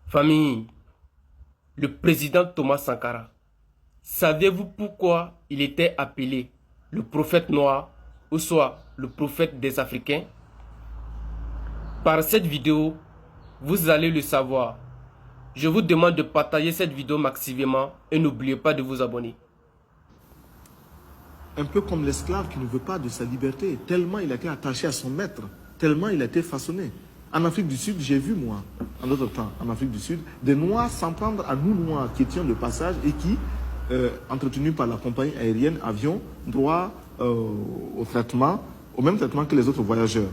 Famille, le président Thomas Sankara, savez-vous pourquoi il était appelé le prophète noir ou soit le prophète des Africains? Par cette vidéo, vous allez le savoir. Je vous demande de partager cette vidéo massivement et n'oubliez pas de vous abonner. Un peu comme l'esclave qui ne veut pas de sa liberté, tellement il a été attaché à son maître, tellement il a été façonné. En Afrique du Sud, j'ai vu moi, en d'autres temps, en Afrique du Sud, des Noirs s'en prendre à nous Noirs qui étions de passage et qui, entretenus par la compagnie aérienne, avions droit au traitement, au même traitement que les autres voyageurs.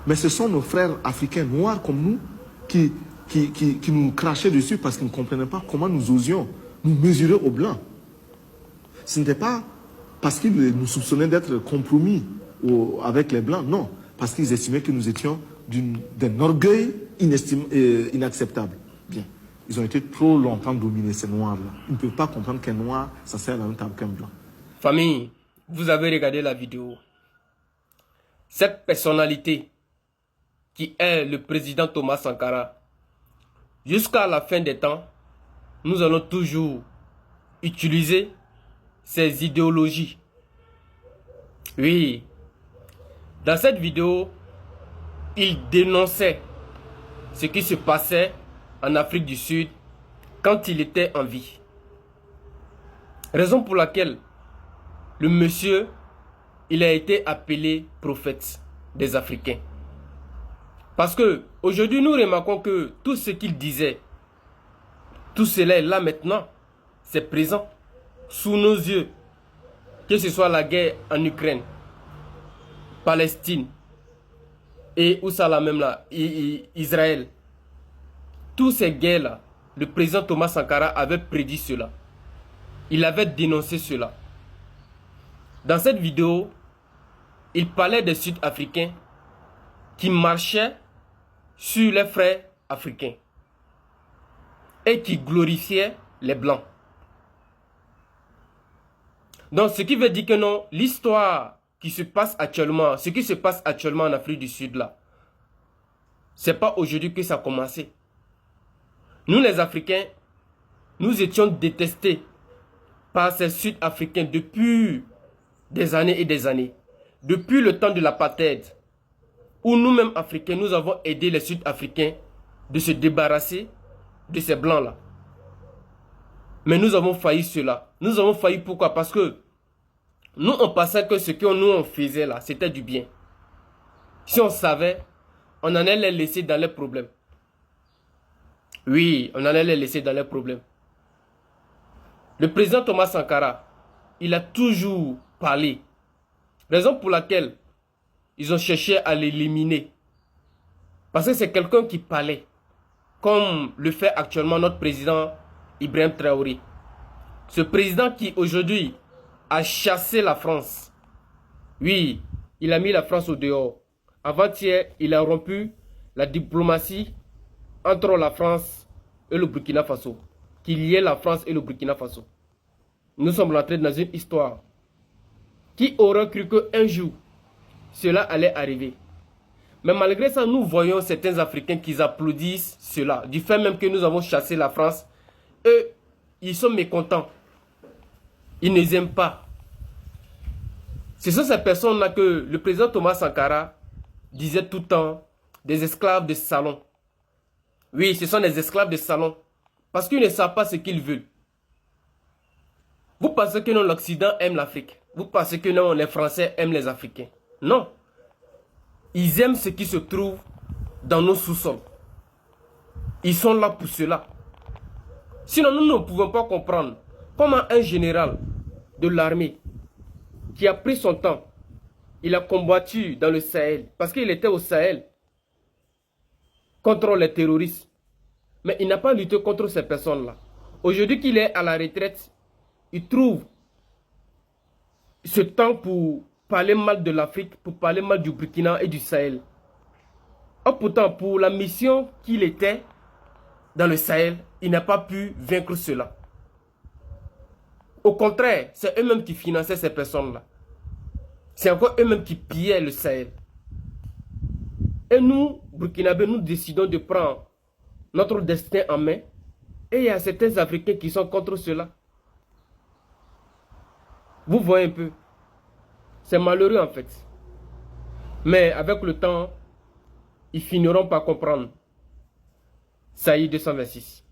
Mais ce sont nos frères africains noirs comme nous qui nous crachaient dessus parce qu'ils ne comprenaient pas comment nous osions nous mesurer aux Blancs. Ce n'était pas parce qu'ils nous soupçonnaient d'être compromis avec les Blancs, non. Parce qu'ils estimaient que nous étions d'un orgueil inacceptable. Bien. Ils ont été trop longtemps dominés, ces Noirs-là. Ils ne peuvent pas comprendre qu'un Noir, ça sert à la même table qu'un Blanc. Famille, vous avez regardé la vidéo. Cette personnalité qui est le président Thomas Sankara, jusqu'à la fin des temps, nous allons toujours utiliser ses idéologies. Oui, dans cette vidéo, il dénonçait ce qui se passait en Afrique du Sud quand il était en vie. Raison pour laquelle le monsieur, il a été appelé prophète des Africains. Parce que aujourd'hui, nous remarquons que tout ce qu'il disait, tout cela est là maintenant, c'est présent, sous nos yeux. Que ce soit la guerre en Ukraine, Palestine, et où ça là même là, Israël. Toutes ces guerres-là, le président Thomas Sankara avait prédit cela. Il avait dénoncé cela. Dans cette vidéo, il parlait des Sud-Africains qui marchaient sur les frères africains et qui glorifiaient les Blancs. Donc, ce qui veut dire que non, l'histoire qui se passe actuellement, ce qui se passe actuellement en Afrique du Sud là, c'est pas aujourd'hui que ça a commencé. Nous les Africains, nous étions détestés par ces Sud-Africains depuis des années et des années. Depuis le temps de l'apartheid, où nous-mêmes Africains, nous avons aidé les Sud-Africains de se débarrasser de ces Blancs-là. Mais nous avons failli cela. Nous avons failli pourquoi? Parce que nous, on pensait que ce que nous, on faisait là, c'était du bien. Si on savait, on en allait les laisser dans les problèmes. Oui, on allait les laisser dans les problèmes. Le président Thomas Sankara, il a toujours parlé. Raison pour laquelle ils ont cherché à l'éliminer. Parce que c'est quelqu'un qui parlait. Comme le fait actuellement notre président Ibrahim Traoré. Ce président qui aujourd'hui a chassé la France. Oui, il a mis la France au dehors. Avant-hier, il a rompu la diplomatie entre la France et le Burkina Faso. Qui liait la France et le Burkina Faso. Nous sommes rentrés dans une histoire. Qui aurait cru qu'un jour, cela allait arriver? Mais malgré ça, nous voyons certains Africains qui applaudissent cela. Du fait même que nous avons chassé la France, eux, ils sont mécontents. Ils ne les aiment pas. Ce sont ces personnes-là que le président Thomas Sankara disait tout le temps, des esclaves de salon. Oui, ce sont des esclaves de salon. Parce qu'ils ne savent pas ce qu'ils veulent. Vous pensez que non, l'Occident aime l'Afrique. Vous pensez que non, les Français aiment les Africains. Non. Ils aiment ce qui se trouve dans nos sous-sols. Ils sont là pour cela. Sinon, nous ne pouvons pas comprendre comment un général de l'armée qui a pris son temps, il a combattu dans le Sahel, parce qu'il était au Sahel, contre les terroristes. Mais il n'a pas lutté contre ces personnes-là. Aujourd'hui qu'il est à la retraite, il trouve ce temps pour parler mal de l'Afrique, pour parler mal du Burkina et du Sahel. Or pourtant, pour la mission qu'il était dans le Sahel, il n'a pas pu vaincre cela. Au contraire, c'est eux-mêmes qui finançaient ces personnes-là. C'est encore eux-mêmes qui pillaient le Sahel. Et nous, Burkinabés, nous décidons de prendre notre destin en main. Et il y a certains Africains qui sont contre cela. Vous voyez un peu. C'est malheureux en fait. Mais avec le temps, ils finiront par comprendre. Saïd 226.